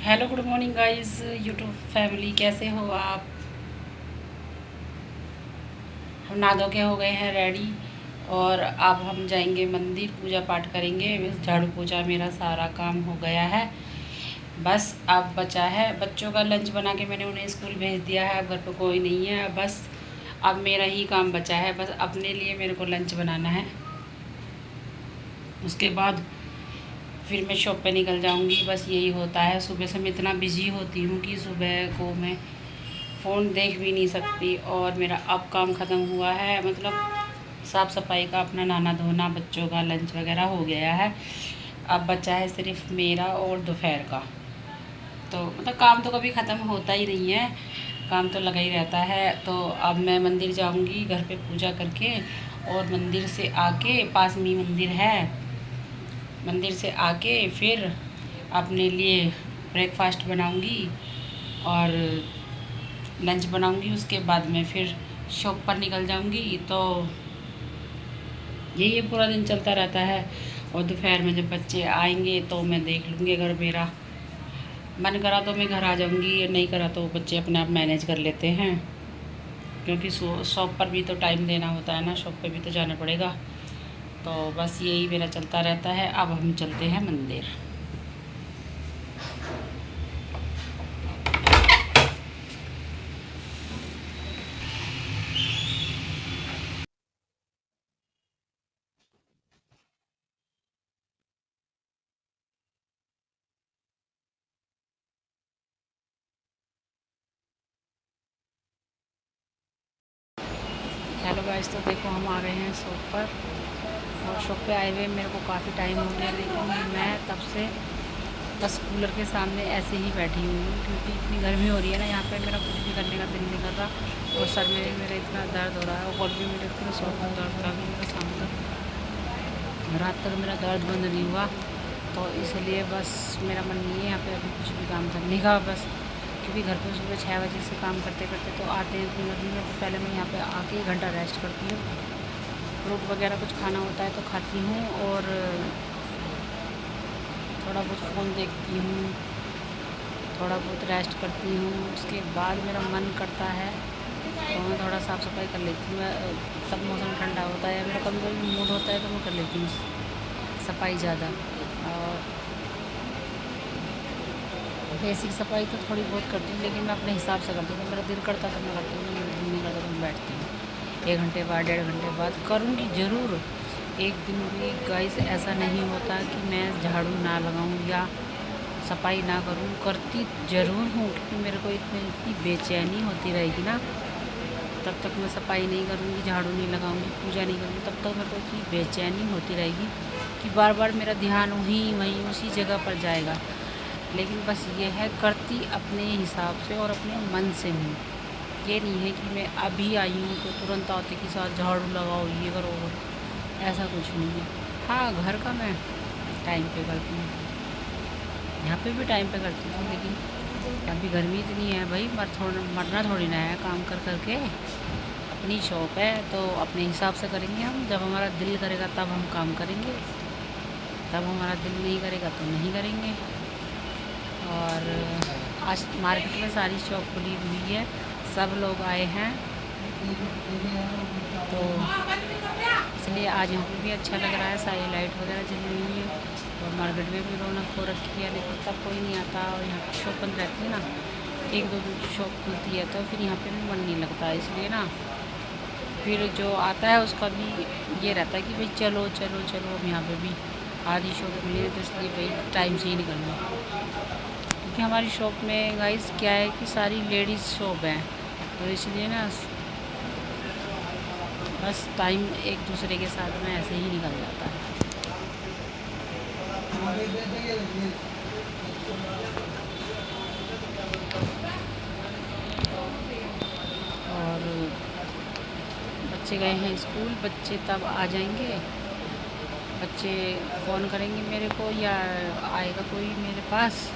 Hello good morning guys YouTube family, कैसे हो आप। हम नहा धो के हो गए हैं रेडी और अब हम जाएंगे मंदिर, पूजा पाठ करेंगे। झाड़ू पोछा मेरा सारा काम हो गया है। बस अब बचा है बच्चों का लंच बना के मैंने उन्हें स्कूल भेज दिया है। अब घर पर कोई नहीं है, बस अब मेरा ही काम बचा है। बस अपने लिए मेरे को लंच बनाना है। उसके बाद फिर मैं शॉप पे निकल जाऊंगी। बस यही होता है। सुबह से मैं इतना बिज़ी होती हूँ कि सुबह को मैं फ़ोन देख भी नहीं सकती। और मेरा अब काम ख़त्म हुआ है, मतलब साफ़ सफाई का, अपना नहाना धोना, बच्चों का लंच वगैरह हो गया है। अब बचा है सिर्फ मेरा और दोपहर का। तो मतलब काम तो कभी ख़त्म होता ही नहीं है, काम तो लगा ही रहता है। तो अब मैं मंदिर जाऊंगी, घर पे पूजा करके, और मंदिर से आके, पास में ही मंदिर है, मंदिर से आके फिर अपने लिए ब्रेकफास्ट बनाऊंगी और लंच बनाऊंगी। उसके बाद में फिर शॉप पर निकल जाऊंगी। तो यही पूरा दिन चलता रहता है। और दोपहर में जब बच्चे आएंगे तो मैं देख लूँगी, अगर मेरा मन करा तो मैं घर आ जाऊंगी, नहीं करा तो बच्चे अपने आप मैनेज कर लेते हैं। क्योंकि शॉप पर भी तो टाइम देना होता है ना, शॉप पे भी तो जाना पड़ेगा। तो बस यही मेरा चलता रहता है। अब हम चलते हैं मंदिर। हेलो गाइस, तो देखो हम आ गए हैं शॉप पर। और शॉप पे आए हुए मेरे को काफ़ी टाइम हो गया, लेकिन मैं तब से बस कूलर के सामने ऐसे ही बैठी हुई हूँ। क्योंकि इतनी गर्मी हो रही है ना, यहाँ पे मेरा कुछ भी करने का दिल नहीं कर रहा। और सर में मेरा इतना दर्द हो रहा है, और भी मेरे इतना शॉप में दर्द था कि मेरा शाम तक, रात तक मेरा दर्द बंद नहीं हुआ। तो इसलिए बस मेरा मन नहीं है यहाँ पे अभी कुछ भी काम करने का। बस क्योंकि घर पे सुबह 6 बजे से काम करते करते तो आते हैं इतनी गर्मी में। तो पहले मैं यहाँ पे आके 1 घंटा रेस्ट करती हूँ, फ्रूट वगैरह कुछ खाना होता है तो खाती हूँ, और थोड़ा बहुत फ़ोन देखती हूँ, थोड़ा बहुत रेस्ट करती हूँ। उसके बाद मेरा मन करता है तो मैं थोड़ा साफ़ सफाई कर लेती हूँ। तब मौसम ठंडा होता है, मेरा कभी कभी मूड होता है तो मैं कर लेती हूँ सफाई ज़्यादा। और बेसिक सफाई तो थोड़ी बहुत करती हूँ, लेकिन मैं अपने हिसाब से करती हूँ। मेरा दिल करता तो मैं करती हूँ, मेरा दिल नहीं करता तो मैं बैठती हूँ। 1 घंटे बाद, 1.5 घंटे बाद करूँगी ज़रूर। एक दिन भी गाइस ऐसा नहीं होता कि मैं झाड़ू ना लगाऊँ या सफाई ना करूँ, करती ज़रूर हूँ। क्योंकि मेरे को इतनी बेचैनी होती रहेगी ना, तब तक मैं सफाई नहीं करूँगी, झाड़ू नहीं लगाऊँगी, पूजा नहीं करूँगी, तब तक मेरे को इतनी बेचैनी होती रहेगी कि बार बार मेरा ध्यान वहीं वहीं उसी जगह पर जाएगा। लेकिन बस ये है, करती अपने हिसाब से और अपने मन से हूँ। ये नहीं है कि मैं अभी आई हूँ तो तुरंत आते के साथ झाड़ू लगाओ, ये करो, ऐसा कुछ नहीं है। हाँ, घर का मैं टाइम पे करती हूँ, यहाँ पे भी टाइम पे करती हूँ। लेकिन अभी गर्मी इतनी है भाई, मरना थोड़ी ना है काम कर कर के। अपनी शॉप है तो अपने हिसाब से करेंगे हम। जब हमारा दिल करेगा तब हम काम करेंगे, तब हमारा दिल नहीं करेगा तो नहीं करेंगे। और आज मार्केट में सारी शॉप खुली हुई है, सब लोग आए हैं, तो इसलिए आज यहाँ पे भी अच्छा लग रहा है। सारी लाइट वगैरह जल रही है और मार्केट में भी रौनक हो रखी है। लेकिन तब कोई नहीं आता, और यहाँ पर शॉप बंद रहती है ना, 1-2 दिन शॉप खुलती है तो फिर यहाँ पे भी मन नहीं लगता। इसलिए ना फिर जो आता है उसका भी ये रहता है कि भाई चलो चलो चलो, अब यहाँ पे भी आधी शॉप खुली है, तो इसलिए भाई टाइम से ही निकलना। क्योंकि हमारी शॉप में गाइस क्या है कि सारी लेडीज़ शॉप है, तो इसलिए ना बस टाइम एक दूसरे के साथ में ऐसे ही निकल जाता है। और बच्चे गए हैं स्कूल, बच्चे तब आ जाएंगे। बच्चे फ़ोन करेंगे मेरे को या आएगा कोई मेरे पास,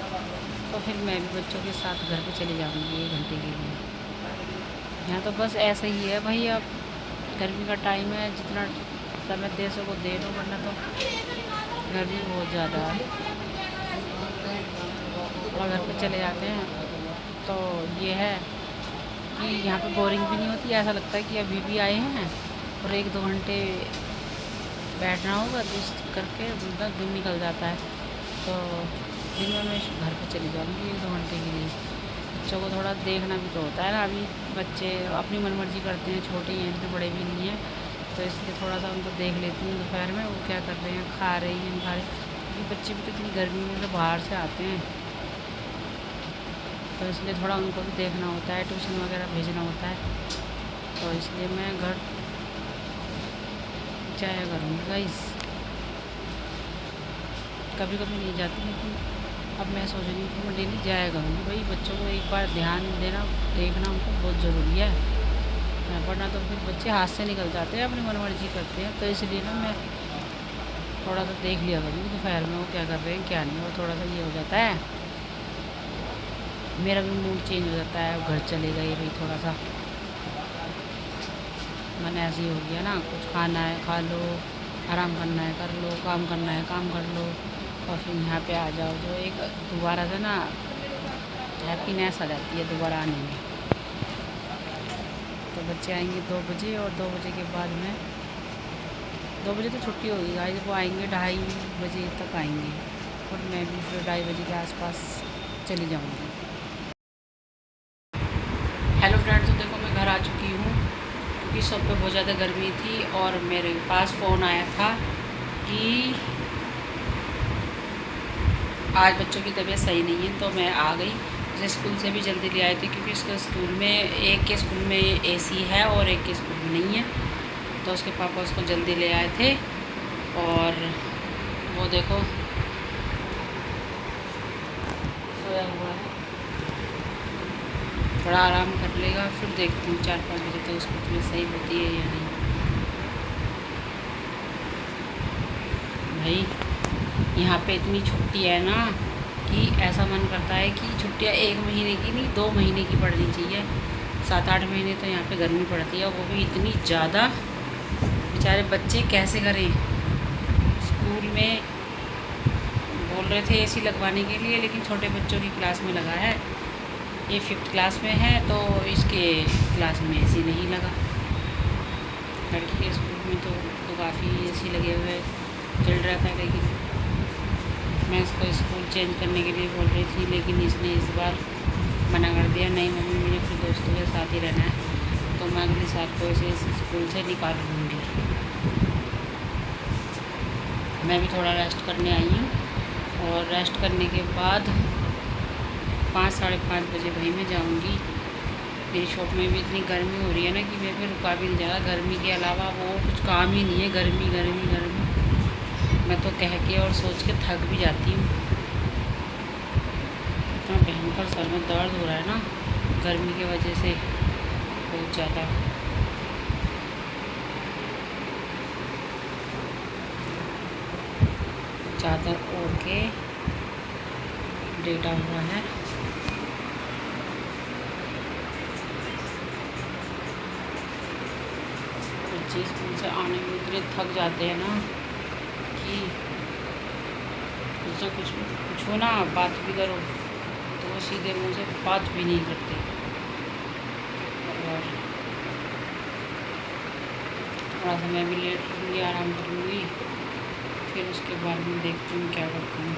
तो फिर मैं भी बच्चों के साथ घर पे चले जाऊँगी 1 घंटे के लिए। यहाँ तो बस ऐसा ही है भाई, अब गर्मी का टाइम है, जितना समय दे सको दे दो, वरना तो गर्मी बहुत ज़्यादा है। थोड़ा घर पे चले जाते हैं तो ये है कि यहाँ पे बोरिंग भी नहीं होती। ऐसा लगता है कि अभी भी आए हैं और 1-2 घंटे बैठना होगा तो इस करके उनका दिन निकल जाता है। तो दिन में मैं घर पे चली जाऊँगी 1-2 घंटे के लिए। बच्चों को थोड़ा देखना भी तो होता है ना, अभी बच्चे अपनी मनमर्जी करते हैं, छोटे हैं, इतने बड़े भी नहीं हैं, तो इसलिए थोड़ा सा उनको देख लेती हूँ दोपहर में वो क्या कर रहे हैं, खा रहे हैं नहीं खा रहे, क्योंकि बच्चे भी तो इतनी गर्मी में तो बाहर से आते हैं, तो इसलिए थोड़ा उनको भी देखना होता है, ट्यूशन वगैरह भेजना होता है, तो इसलिए मैं घर जाया करूँगी गाइस। कभी कभी नहीं जाती, लेकिन अब मैं सोच रही हूँ कि मैं डेली जाया करूँगी। भाई बच्चों को एक बार ध्यान देना, देखना उनको बहुत ज़रूरी है, वरना तो फिर बच्चे हाथ से निकल जाते हैं, अपनी मनमर्जी करते हैं। तो इसलिए ना मैं थोड़ा सा देख लिया करूँगी दोपहर में वो क्या कर रहे हैं क्या नहीं, और थोड़ा सा ये हो जाता है, मेरा भी मूड चेंज हो जाता है। घर चले गए भाई, थोड़ा सा मन ऐसे ही हो गया ना, कुछ खाना है खा लो, आराम करना है कर लो, काम करना है काम कर लो, और फिर यहाँ पे आ जाओ तो एक दोबारा से ना हैप्पीनेस आ जाती है दोबारा आने में। तो बच्चे आएंगे 2 बजे, और 2 बजे के बाद में 2 बजे तो छुट्टी होगी गाइस, वो आएंगे 2:30 बजे तक आएंगे, और मैं भी फिर 2:30 बजे के आसपास चली जाऊँगी। हेलो फ्रेंड्स, तो देखो मैं घर आ चुकी हूँ, क्योंकि सब पे बहुत ज़्यादा गर्मी थी, और मेरे पास फ़ोन आया था कि आज बच्चों की तबीयत सही नहीं है, तो मैं आ गई। जैसे स्कूल से भी जल्दी ले आए थे, क्योंकि इसके स्कूल में एक के स्कूल में एसी है और एक के स्कूल में नहीं है, तो उसके पापा उसको जल्दी ले आए थे। और वो देखो सोया हुआ है, थोड़ा आराम कर लेगा, फिर देखती हूँ 4-5 बजे तक उसको तबीयत सही होती है या नहीं। भाई यहाँ पे इतनी छुट्टी है ना कि ऐसा मन करता है कि छुट्टियाँ 1 महीने की नहीं 2 महीने की पड़नी चाहिए। 7-8 महीने तो यहाँ पे गर्मी पड़ती है, वो भी इतनी ज़्यादा। बेचारे बच्चे कैसे करें। स्कूल में बोल रहे थे एसी लगवाने के लिए, लेकिन छोटे बच्चों की क्लास में लगा है, ये 5th क्लास में है, तो इसके क्लास में एसी नहीं लगा। लड़की के स्कूल में तो काफ़ी एसी लगे हुए चल रहा था, लेकिन मैं इसको स्कूल चेंज करने के लिए बोल रही थी, लेकिन इसने इस बार मना कर दिया। नहीं मम्मी, मुझे अपने दोस्तों के साथ ही रहना है, तो मैं अगले साल को इसे इस स्कूल से निकाल लूँगी। मैं भी थोड़ा रेस्ट करने आई हूँ, और रेस्ट करने के बाद 5-5:30 बजे भाई मैं जाऊँगी। मेरी शॉप में भी इतनी गर्मी हो रही है ना कि मैं फिर रुका भी नहीं जा रहा। गर्मी के अलावा वो कुछ काम ही नहीं है, गर्मी गर्मी गर्मी। मैं तो कह के और सोच के थक भी जाती हूँ। इतना भयंकर सर में दर्द हो रहा है ना गर्मी की वजह से, बहुत ज़्यादा। चादर ओढ़ के लेटा हुआ है। बच्चे स्कूल से आने में इतने थक जाते हैं ना कि उससे कुछ हो ना, बात भी करो तो वो सीधे मुँह से बात भी नहीं करते। और थोड़ा सा मैं भी लेट लूँगी, आराम करूँगी, फिर उसके बाद में देखती हूँ क्या करती हूँ।